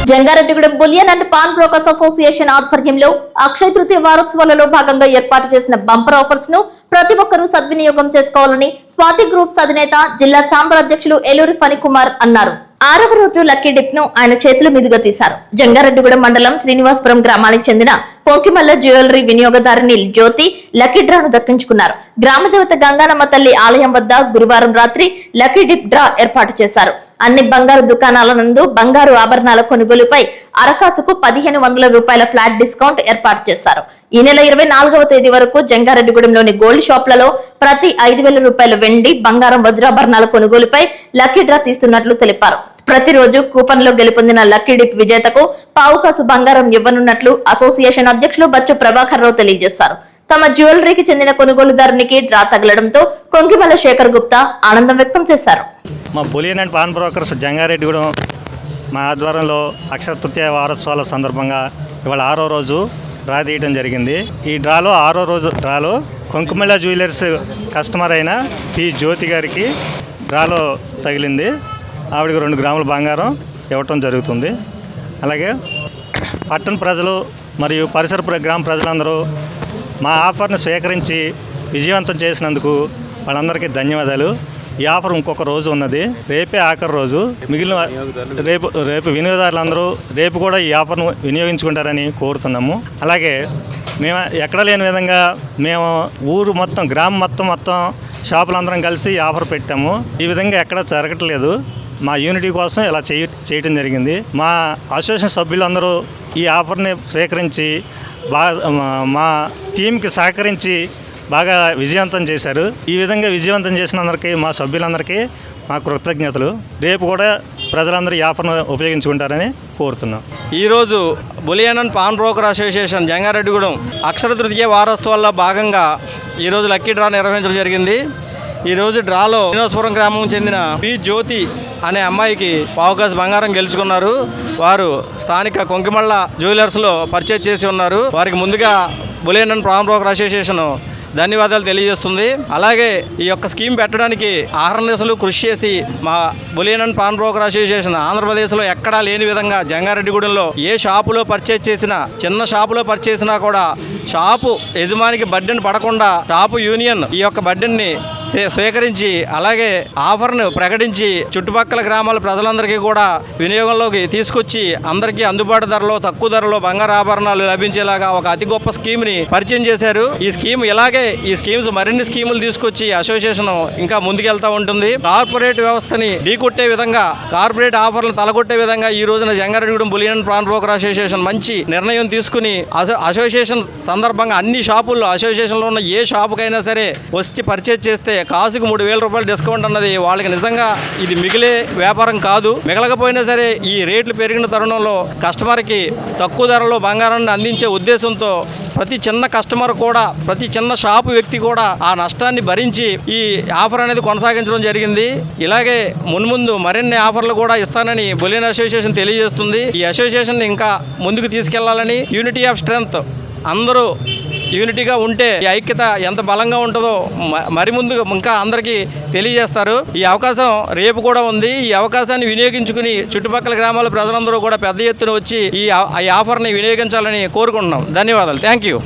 Jangareddygudem bullion and pawn brokers association ఆధ్వర్యంలో అక్షయ తృతీయ వారోత్సవాలలో భాగంగా ఏర్పాటు చేసిన బంపర్ ఆఫర్స్ ను ప్రతి ఒక్కరూ సద్వినియోగం చేసుకోవాలని స్వాతి గ్రూప్స్ అధినేత జిల్లా ఛాంబర్ అధ్యక్షులు ఏలూరి ఫణికుమార్ అన్నారు. 6వ రోజు లక్కీ డిప్ ను ఆయన చేతుల మీదుగా తీశారు. జంగారెడ్డిగూడెం మండలం శ్రీనివాసపురం గ్రామానికి చెందిన పోకిమల్ల జ్యువెలరీ వినియోగదారుని జ్యోతి లక్కీ డ్రాను దక్కించుకున్నారు. గ్రామదేవత గంగానమ్మ తల్లి ఆలయం వద్ద గురువారం రాత్రి లక్కీ డిప్ డ్రా ఏర్పాటు చేశారు. అన్ని బంగారు దుకాణాల నందు బంగారు ఆభరణాల కొనుగోలుపై అరకాసుకు 1500 రూపాయల ఫ్లాట్ డిస్కౌంట్ ఏర్పాటు చేశారు. ఈ నెల 24వ తేదీ వరకు జంగారెడ్డిగూడెంలోని గోల్డ్ షాప్లలో ప్రతి 5000 రూపాయల వెండి బంగారం వజ్రాభరణాల కొనుగోలుపై లక్కీ డ్రా తీస్తున్నట్లు తెలిపారు. ప్రతిరోజు కూపన్లో గెలుపొందిన లక్కీ డిప్ విజేతకు పావుకాసు బంగారం ఇవ్వనున్నట్లు అసోసియేషన్ అధ్యక్షులు బచ్చు ప్రభాకర్ రావు తెలియజేశారు. తమ జ్యువెలరీకి చెందిన కొనుగోలుదారునికి డ్రా తగలడంతో కొంకిమల్ల శేఖర్ గుప్తా ఆనందం వ్యక్తం చేశారు. మా bullion and pawn brokers Jangareddygudem మా ఆధ్వర్యంలో అక్షయ తృతీయ వారోత్సవాల సందర్భంగా ఇవాళ 6వ రోజు డ్రా తీయడం జరిగింది. ఈ డ్రాలో 6వ రోజు డ్రాలో కొంకిమల్ల జ్యువెలర్స్ కస్టమర్ అయిన పి జ్యోతి గారికి డ్రాలో తగిలింది. ఆవిడకి 2 గ్రాముల బంగారం ఇవ్వటం జరుగుతుంది. అలాగే పట్టణ ప్రజలు మరియు పరిసర గ్రామ ప్రజలందరూ మా ఆఫర్ను స్వీకరించి విజయవంతం చేసినందుకు వాళ్ళందరికీ ధన్యవాదాలు. ఈ ఆఫర్ ఇంకొక రోజు ఉన్నది, రేపే ఆఖరి రోజు. మిగిలిన రేపు వినియోగదారులందరూ రేపు కూడా ఈ ఆఫర్ను వినియోగించుకుంటారని కోరుతున్నాము. అలాగే మేము ఎక్కడ లేని విధంగా మేము ఊరు మొత్తం గ్రామం మొత్తం షాపులందరం కలిసి ఈ ఆఫర్ పెట్టాము. ఈ విధంగా ఎక్కడ జరగట్లేదు. మా యూనిటీ కోసం ఇలా చేయటం జరిగింది. మా అసోసియేషన్ సభ్యులందరూ ఈ ఆఫర్ని స్వీకరించి మా టీంకి సహకరించి బాగా విజయవంతం చేశారు. ఈ విధంగా విజయవంతం చేసిన అందరికీ మా సభ్యులందరికీ మా కృతజ్ఞతలు. రేపు కూడా ప్రజలందరూ ఈ ఆఫర్ను ఉపయోగించుకుంటారని కోరుతున్నాం. ఈరోజు bullion and pawn broker association Jangareddygudem Akshaya Tritiya వారోత్సవాల్లో భాగంగా ఈరోజు లక్కీ డ్రా నిర్వహించడం జరిగింది. ఈరోజు డ్రాలో శ్రీనివాసపురం గ్రామం చెందిన పి జ్యోతి అనే అమ్మాయికి పావుకాసు బంగారం గెలుచుకున్నారు. వారు స్థానిక కొంకిమల్ల జ్యువెలర్స్లో పర్చేజ్ చేసి ఉన్నారు. వారికి ముందుగా bullion and pawn broker association ధన్యవాదాలు తెలియజేస్తుంది. అలాగే ఈ యొక్క స్కీమ్ పెట్టడానికి ఆహర్నిశలు కృషి చేసి మా bullion and pawn broker association ఆంధ్రప్రదేశ్లో ఎక్కడా లేని విధంగా జంగారెడ్డిగూడెంలో ఏ షాపులో పర్చేజ్ చేసినా, చిన్న షాపులో పర్చేజ్ చేసినా కూడా షాపు యజమానికి బడ్డెన్ పడకుండా షాపు యూనియన్ ఈ యొక్క బడ్డెన్ని స్వీకరించి అలాగే ఆఫర్ను ప్రకటించి చుట్టుపక్కల గ్రామాల ప్రజలందరికీ కూడా వినియోగంలోకి తీసుకొచ్చి అందరికీ అందుబాటు ధరలో తక్కువ ధరలో బంగారు ఆభరణాలు లభించేలాగా ఒక అతి గొప్ప స్కీమ్ని పరిచయం చేశారు. ఈ స్కీమ్ ఇలాగే ఈ స్కీమ్స్ మరిన్ని స్కీములు తీసుకొచ్చి అసోసియేషన్ ఇంకా ముందుకెళ్తూ ఉంటుంది. కార్పొరేట్ వ్యవస్థని ఢీకొట్టే విధంగా, కార్పొరేట్ ఆఫర్లను తలగొట్టే విధంగా ఈ రోజున Jangareddygudem bullion and pawn broker association మంచి నిర్ణయం తీసుకుని అసోసియేషన్ సందర్భంగా అన్ని షాపుల్లో అసోసియేషన్లో ఉన్న ఏ షాపుకైనా సరే వచ్చి పర్చేజ్ చేస్తే కాసుకు 3000 రూపాయలు డిస్కౌంట్ అన్నది వాళ్ళకి నిజంగా ఇది మిగిలే వ్యాపారం కాదు. మిగలకపోయినా సరే ఈ రేట్లు పెరిగిన తరుణంలో కస్టమర్కి తక్కువ ధరలో బంగారాన్ని అందించే ఉద్దేశంతో ప్రతి చిన్న కస్టమర్ కూడా, ప్రతి చిన్న షాపు వ్యక్తి కూడా ఆ నష్టాన్ని భరించి ఈ ఆఫర్ అనేది కొనసాగించడం జరిగింది. ఇలాగే మున్ముందు మరిన్ని ఆఫర్లు కూడా ఇస్తానని బులియన్ అసోసియేషన్ తెలియజేస్తుంది. ఈ అసోసియేషన్ ఇంకా ముందుకు తీసుకెళ్లాలని, యూనిటీ ఆఫ్ స్ట్రెంగ్త్, అందరూ యూనిటీగా ఉంటే ఈ ఐక్యత ఎంత బలంగా ఉంటుందో మరి ముందు ఇంకా అందరికీ తెలియజేస్తారు. ఈ అవకాశం రేపు కూడా ఉంది. ఈ అవకాశాన్ని వినియోగించుకుని చుట్టుపక్కల గ్రామాల ప్రజలందరూ కూడా పెద్ద ఎత్తున వచ్చి ఈ ఆఫర్ని వినియోగించాలని కోరుకుంటున్నాం. ధన్యవాదాలు. Thank you.